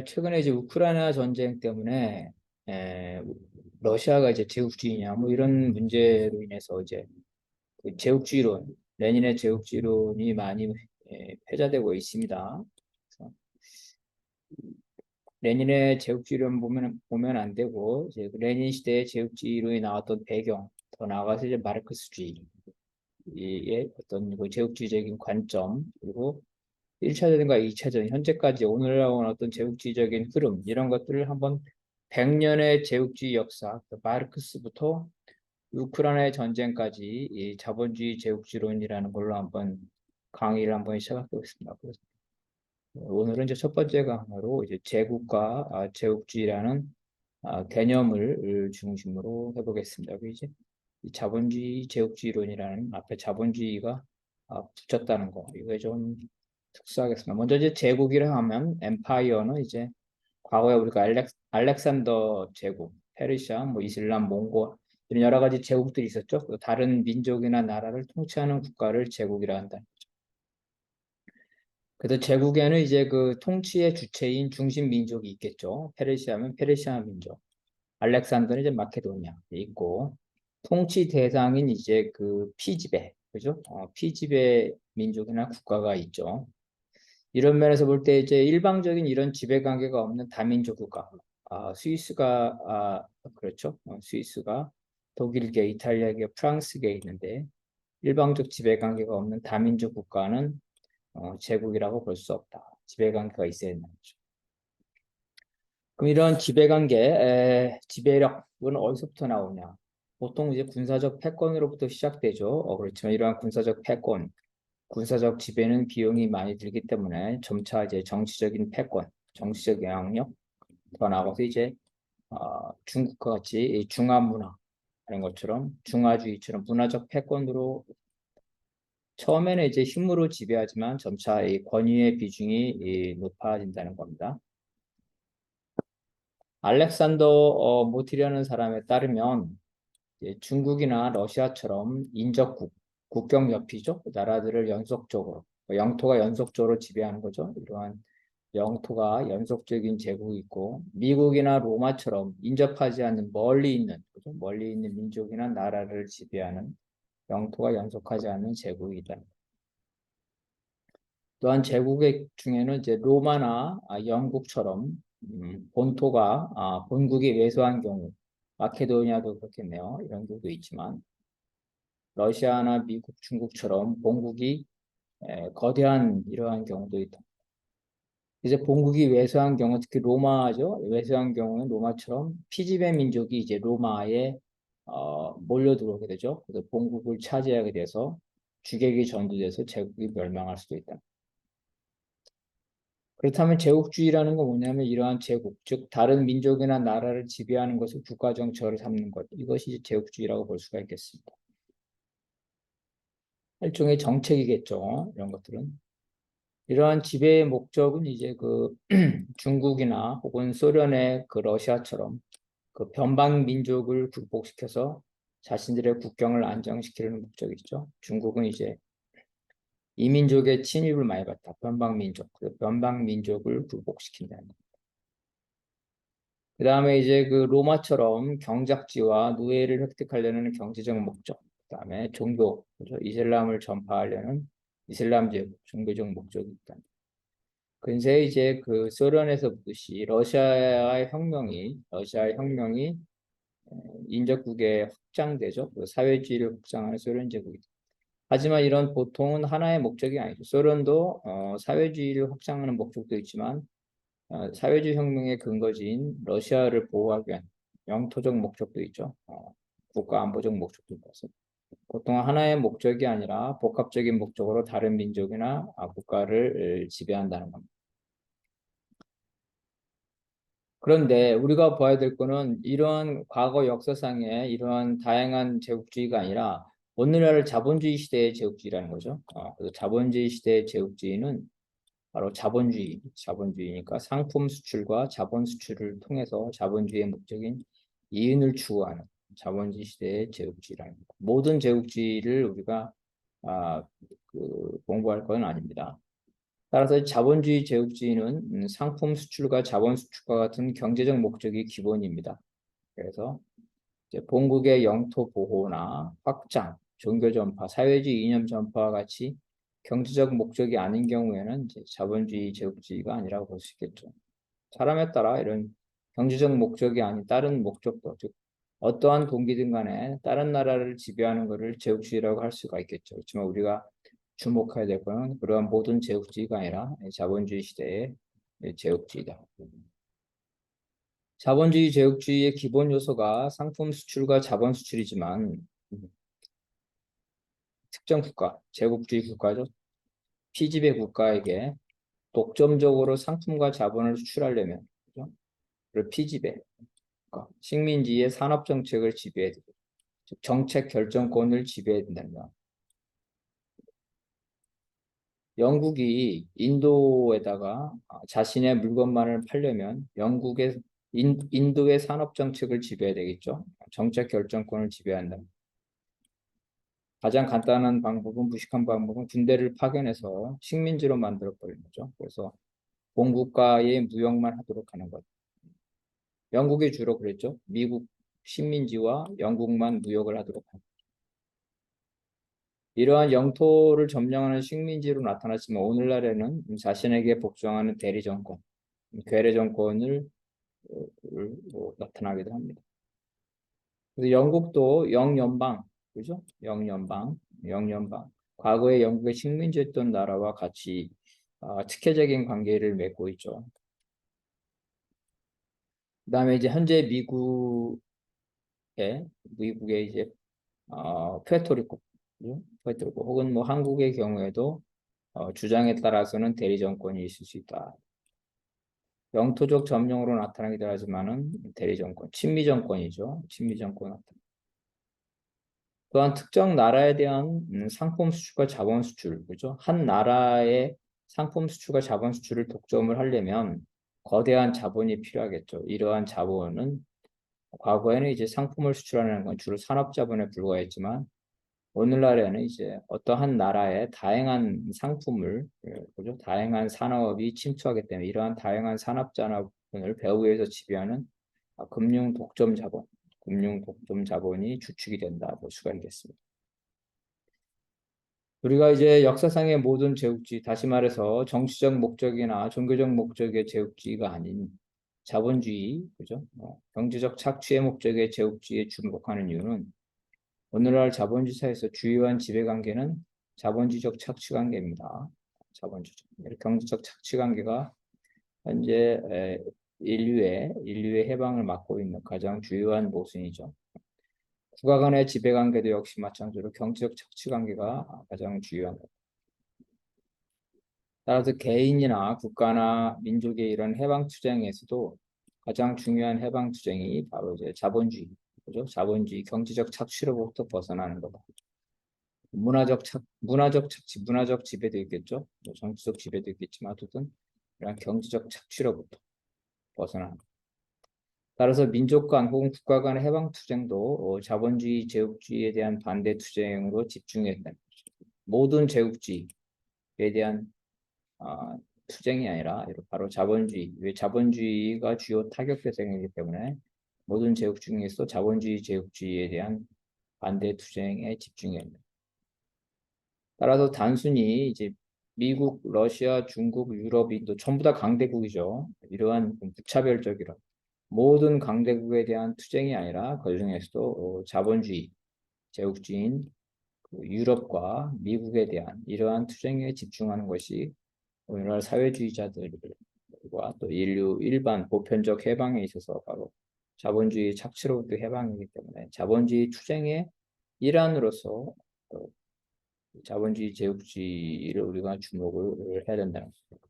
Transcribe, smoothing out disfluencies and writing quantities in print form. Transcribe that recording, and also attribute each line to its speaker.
Speaker 1: 최근에 이제 우크라이나 전쟁 때문에 에, 러시아가 이제 제국주의냐 뭐 이런 문제로 인해서 이제 그 제국주의론, 레닌의 제국주의론이 많이 회자되고 있습니다. 그래서 레닌의 제국주의론 보면 안 되고 이제 그 레닌 시대의 제국주의론이 나왔던 배경, 더 나아가서 이제 마르크스주의의 어떤 그 제국주의적인 관점, 그리고 1차전과 2차전, 현재까지 오늘 나온 어떤 제국주의적인 흐름, 이런 것들을 한번 100년의 제국주의 역사, 그 마르크스부터 우크라이나 전쟁까지 이 자본주의 제국주의론이라는 걸로 한번 강의를 한번 시작해 보겠습니다. 그래서 오늘은 이제 첫 번째 강의로 이제 제국과 제국주의라는 개념을 중심으로 해보겠습니다. 그리고 이제 이 자본주의 제국주의론이라는 앞에 자본주의가 붙였다는 거, 이거 좀 특수하겠습니다. 먼저 이제 제국이라 하면 엠파이어는 이제 과거에 우리가 알렉산더 제국, 페르시아, 뭐 이슬람, 몽골 이런 여러 가지 제국들이 있었죠. 또 다른 민족이나 나라를 통치하는 국가를 제국이라 한다. 그래서 제국에는 이제 그 통치의 주체인 중심 민족이 있겠죠. 페르시아면 페르시아 민족, 알렉산더는 이제 마케도니아 있고, 통치 대상인 이제 그 피지배, 그죠? 피지배 민족이나 국가가 있죠. 이런 면에서 볼 때 이제 일방적인 이런 지배 관계가 없는 다민족 국가, 스위스가 그렇죠. 스위스가 독일계, 이탈리아계, 프랑스계 있는데 일방적 지배 관계가 없는 다민족 국가는 제국이라고 볼 수 없다. 지배 관계가 있어야 되는 거죠. 그럼 이런 지배 관계, 지배력은 어디서부터 나오냐? 보통 이제 군사적 패권으로부터 시작되죠. 그렇지만 이러한 군사적 패권, 군사적 지배는 비용이 많이 들기 때문에 점차 이제 정치적인 패권, 정치적 영향력, 더 나아가서 이제 중국과 같이 이 중화 문화 하는 것처럼 중화주의처럼 문화적 패권으로 처음에는 이제 힘으로 지배하지만 점차 이 권위의 비중이 높아진다는 겁니다. 알렉산더 모티라는 사람에 따르면 이제 중국이나 러시아처럼 인접국, 국경 옆이죠. 그 나라들을 연속적으로, 영토가 연속적으로 지배하는 거죠. 이러한 영토가 연속적인 제국이 있고, 미국이나 로마처럼 인접하지 않는 멀리 있는, 그죠? 멀리 있는 민족이나 나라를 지배하는 영토가 연속하지 않는 제국이다. 또한 제국의 중에는 이제 로마나 영국처럼 본토가 본국이 왜소한 경우, 마케도니아도 그렇겠네요. 이런 경우도 있지만 러시아나 미국, 중국처럼 본국이 거대한 이러한 경우도 있다. 이제 본국이 왜소한 경우, 특히 로마죠. 왜소한 경우는 로마처럼 피지배 민족이 이제 로마에 몰려 들어오게 되죠. 그래서 본국을 차지하게 돼서 주객이 전도돼서 제국이 멸망할 수도 있다. 그렇다면 제국주의라는 건 뭐냐면 이러한 제국, 즉 다른 민족이나 나라를 지배하는 것을 국가 정처를 삼는 것. 이것이 이제 제국주의라고 볼 수가 있겠습니다. 일종의 정책이겠죠. 이런 것들은. 이러한 지배의 목적은 이제 그 중국이나 혹은 소련의 그 러시아처럼 그 변방 민족을 극복시켜서 자신들의 국경을 안정시키려는 목적이죠. 중국은 이제 이민족의 침입을 많이 받다. 변방 민족, 그 변방 민족을 극복시킨다는 거. 그 다음에 이제 그 로마처럼 경작지와 노예를 획득하려는 경제적 목적, 그 다음에 종교, 그죠? 이슬람을 전파하려는 이슬람 제국, 종교적 목적이 있다. 근세 이제 그 소련에서 보듯이 러시아의 혁명이 인접국에 확장되죠. 그 사회주의를 확장하는 소련 제국이다. 하지만 이런 보통은 하나의 목적이 아니죠. 소련도 사회주의를 확장하는 목적도 있지만 사회주의 혁명의 근거지인 러시아를 보호하기 위한 영토적 목적도 있죠. 국가 안보적 목적도 있어서 보통 하나의 목적이 아니라 복합적인 목적으로 다른 민족이나 국가를 지배한다는 겁니다. 그런데 우리가 봐야 될 거는 이러한 과거 역사상의 이러한 다양한 제국주의가 아니라 오늘날 자본주의 시대의 제국주의라는 거죠. 그래서 자본주의 시대의 제국주의는 바로 자본주의니까 상품 수출과 자본 수출을 통해서 자본주의의 목적인 이윤을 추구하는 자본주의 시대의 제국주의라는 겁니다. 모든 제국주의를 우리가 아, 공부할 건 아닙니다. 따라서 자본주의 제국주의는 상품 수출과 자본 수출과 같은 경제적 목적이 기본입니다. 그래서 이제 본국의 영토 보호나 확장, 종교 전파, 사회주의 이념 전파와 같이 경제적 목적이 아닌 경우에는 이제 자본주의 제국주의가 아니라고 볼 수 있겠죠. 사람에 따라 이런 경제적 목적이 아닌 다른 목적도, 즉 어떠한 동기든 간에 다른 나라를 지배하는 것을 제국주의라고 할 수가 있겠죠. 그렇지만 우리가 주목해야 될 것은 그러한 모든 제국주의가 아니라 자본주의 시대의 제국주의다. 자본주의 제국주의의 기본 요소가 상품 수출과 자본 수출이지만 특정 국가, 제국주의 국가죠. 피지배 국가에게 독점적으로 상품과 자본을 수출하려면, 그죠? 그리고 피지배, 그러니까 식민지의 산업 정책을 지배해야 되고, 즉 정책 결정권을 지배해야 된다는 거. 영국이 인도에다가 자신의 물건만을 팔려면 영국의 인도의 산업 정책을 지배해야 되겠죠. 정책 결정권을 지배한다. 가장 간단한 방법은 무식한 방법은 군대를 파견해서 식민지로 만들어 버리는 거죠. 그래서 본국가의 무역만 하도록 하는 것. 영국이 주로 그랬죠. 미국 식민지와 영국만 무역을 하도록 하는. 이러한 영토를 점령하는 식민지로 나타났지만 오늘날에는 자신에게 복종하는 대리 정권, 괴뢰 정권을 나타나기도 합니다. 그래서 영국도 영연방, 그죠? 영연방. 과거에 영국의 식민지였던 나라와 같이 특혜적인 관계를 맺고 있죠. 그다음에 이제 현재 미국의 이제 푸에르토리코, 그죠? 푸에르토리코 혹은 뭐 한국의 경우에도 주장에 따라서는 대리 정권이 있을 수 있다. 영토적 점령으로 나타나기도 하지만은 대리 정권, 친미 정권이죠. 친미 정권 나타. 또한 특정 나라에 대한 상품 수출과 자본 수출, 그죠? 한 나라의 상품 수출과 자본 수출을 독점을 하려면 거대한 자본이 필요하겠죠. 이러한 자본은 과거에는 이제 상품을 수출하는 건 주로 산업 자본에 불과했지만 오늘날에는 이제 어떠한 나라의 다양한 상품을, 그죠? 다양한 산업이 침투하기 때문에 이러한 다양한 산업 자본을 배후에서 지배하는 금융 독점 자본이 주축이 된다 볼 수가 있겠습니다. 우리가 이제 역사상의 모든 제국주의, 다시 말해서 정치적 목적이나 종교적 목적의 제국주의가 아닌 자본주의, 그죠? 경제적 착취의 목적의 제국주의에 주목하는 이유는 오늘날 자본주의 사회에서 주요한 지배관계는 자본주의적 착취관계입니다. 경제적 착취관계가 현재 인류의 해방을 막고 있는 가장 주요한 모순이죠. 국가 간의 지배관계도 역시 마찬가지로 경제적 착취관계가 가장 주요한 것. 따라서 개인이나 국가나 민족의 이런 해방 투쟁에서도 가장 중요한 해방 투쟁이 바로 이제 자본주의, 그죠? 자본주의 경제적 착취로부터 벗어나는 거다. 문화적 지배도 있겠죠. 뭐 정치적 지배도 있겠지만 어쨌든 이런 경제적 착취로부터 벗어나는. 따라서 민족 간 혹은 국가 간의 해방 투쟁도 자본주의 제국주의에 대한 반대 투쟁으로 집중했다. 모든 제국주의에 대한 투쟁이 아니라 바로 자본주의, 왜 자본주의가 주요 타격 대상이기 때문에 모든 제국주의에서 제국주의에 대한 반대 투쟁에 집중해야 합니다. 따라서 단순히 이제 미국, 러시아, 중국, 유럽, 인도 전부 다 강대국이죠. 이러한 무차별적이라 모든 강대국에 대한 투쟁이 아니라 그 중에서도 자본주의, 제국주의인 유럽과 미국에 대한 이러한 투쟁에 집중하는 것이 오늘날 사회주의자들과 또 인류 일반 보편적 해방에 있어서 바로 자본주의 착취로부터 해방이기 때문에 자본주의 투쟁의 일환으로서 자본주의 제국주의를 우리가 주목을 해야 된다는 거죠.